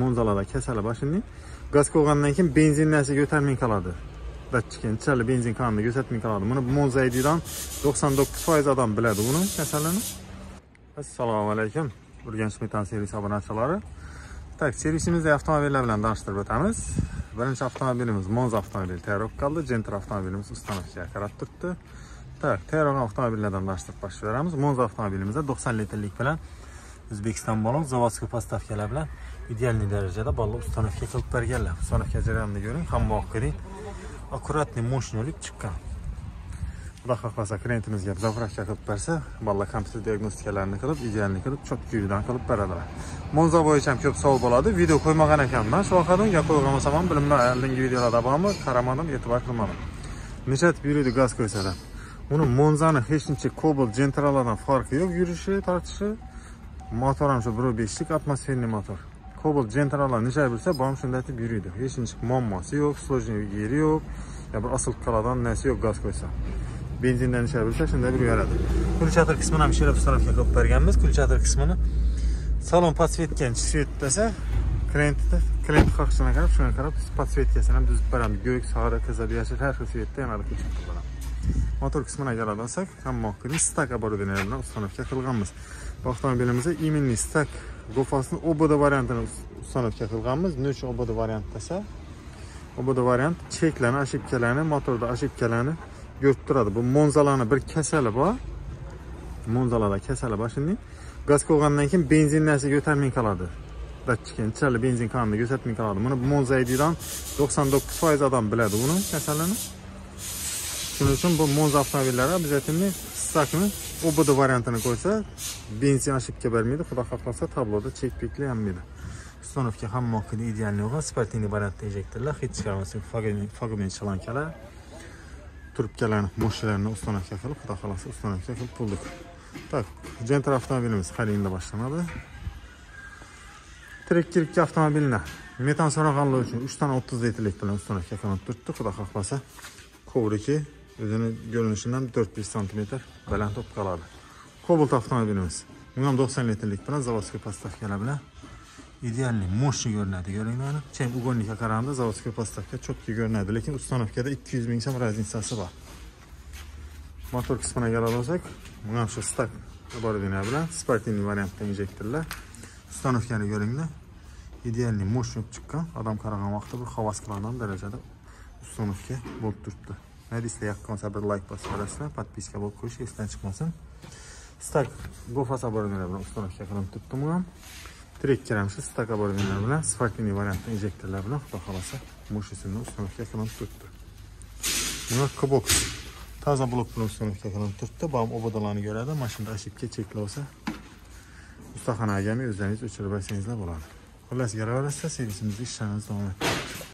Monzalada kasali başını. Gaz qo'ygandan keyin benzin narsaga o'tarmay qoladi. Datchikdan benzin qonni ko'rsatmay qoladi. Buni Monza ID'dan 99% odam biladi buni kasalini. Assalomu alaykum. Urganch Metan servis obunachilari. Tak, servisimizda avtomobillar bilan tanishtirib o'tamiz. Birinchi avtomobilimiz Monza avtomobili tayyorlab qoldi. Gentra avtomobilimiz ustanovkaga qarab turibdi. Tak, tayyor avtomobillardan tanishtirib boshlaymiz. Monza avtomobilimizda 90 litrlik bilan O'zbekiston bo'lib, zavodskiy postavkalar bilan ideal darajada balla ustanovka qilib berganlar. Ustanovka jarayonini ko'ring, hamma ko'ring. Akkuratni moshina olib chiqqan. Xudo xohlasa klientimizga zapravka qilib bersa, balla kompyuter diagnostikalarni qilib, idealni qilib, cho'tkidan qilib beradilar. Monza bo'yicha ham ko'p savol bo'ladi. Video qo'ymagan ekanman. Shu vaqtda gap qo'yganman ham bilimlar oldingi videolarda bormi, qaramadim, e'tibor qilmadim. Nechat yuridi gaz qo'ysada. Uni Monzani hech qancha Cobalt Gentralardan farqi yo'q, yurishi, tortishi. Motor ham shu 1.5 lik atmosferli motor. Cobalt Gentralar necha bo'lsa, bom shunday deb yuradi. Hech qancha muammosi yo'q, sложный yeri yo'q, ya bir asl qaladan narsa yo'q gaz qo'ysa. Benzindan necha bo'lsa, shunday bir yuradi. Kulchator qismini ham sherab ustanovka qilib berganmiz. Kulchator qismini salon podsvetkan svet desa, klient xohishiga qarab, shunga qarab podsvetkasini ham tuzib beramiz. Go'k, sariq, qizil, yashil har xil svetda yanada ko'chirib beramiz. Motor qismini agar olsak, hamma qilib stak оборудование bilan ustanovka qilganmiz. Bu avtomobilimizda iminli stak gofasini oboda variantini ustanovka qilganmiz. Necha oboda variant desa, oboda variant cheklarni, ashibkalarni, motorda ashibkalarni ko'rib turadi. Bu Monzalarning bir kasali bor. Monzalarda kasali boshini gaz qo'ygandan keyin benzin narsaga o'tarmay qoladi. Datchikdan benzin qonni ko'rsatmay qoladi. Buni Monza ID'dan 99% odam biladi buni kasalini. Shuning uchun bu Monza avtomobillari обязательно stakni oboda variantini qo'ysa, benzin ashibga bermaydi. Xudo xohlasa tabloda chek-pekli hammaydi. Ustanovka hamma qilib ideal yo'q. Sportni variantda injektorlar, hech chiqarmasdan fogomen chalankalar, turibkalarni, moshinalarni ustanovka qilib, xudo xohlasa ustanovka qilib bo'ldik. Tak, Gentra avtomobilimiz xaridda boshlanadi. Trekkilik avtomobilni metan so'raganlar uchun 3 dan 30 litrlik bilan ustanovka qilib turibdi. Xudo xohlasa kovriki o'zini ko'rinishidan 4-5 cm baland bo'lib qoladi. Cobalt avtomobilimiz. Bu ham 90 litrlik bilan zavodskiy postavkalar bilan idealni moshina ko'rinadi. Ko'ringlar. Chem ugonlikka qaraganda zavodskiy postavka cho'tki ko'rinadi, lekin ustanovkada 200 ming so'm razницasi bor. Motor qismiga kelib olsak, bu ham shu stak оборудование bilan sportni variantda injektorlar. Ustanovkani ko'ringlar. Idealni moshina olib chiqqan. Odam qaragan vaqtda bir havas qiladigan darajada ustanovka bo'lib turibdi. Hadisda yoqqan bo'lsa bir like bosib qo'yasizlar, podpiska bo'lib qo'yish esdan chiqmasin. Stak gofas оборудование bilan ustanovka qilib turibdi bu ham. Trekker ham shu stak оборудование bilan sportni variantda injektorlar bilan xudo xolasa moshinasini ustanovka qilib turibdi. Buni K-box toza blok bilan ustanovka qilib turibdi. Bu ham obodalarni ko'radi. Mashinada ashibga cheklasa ustaxonaga o'zlaringiz o'chirib bersangizlar bo'ladi. Xullas, yaraversa servisimizda ishlarimiz davom etadi.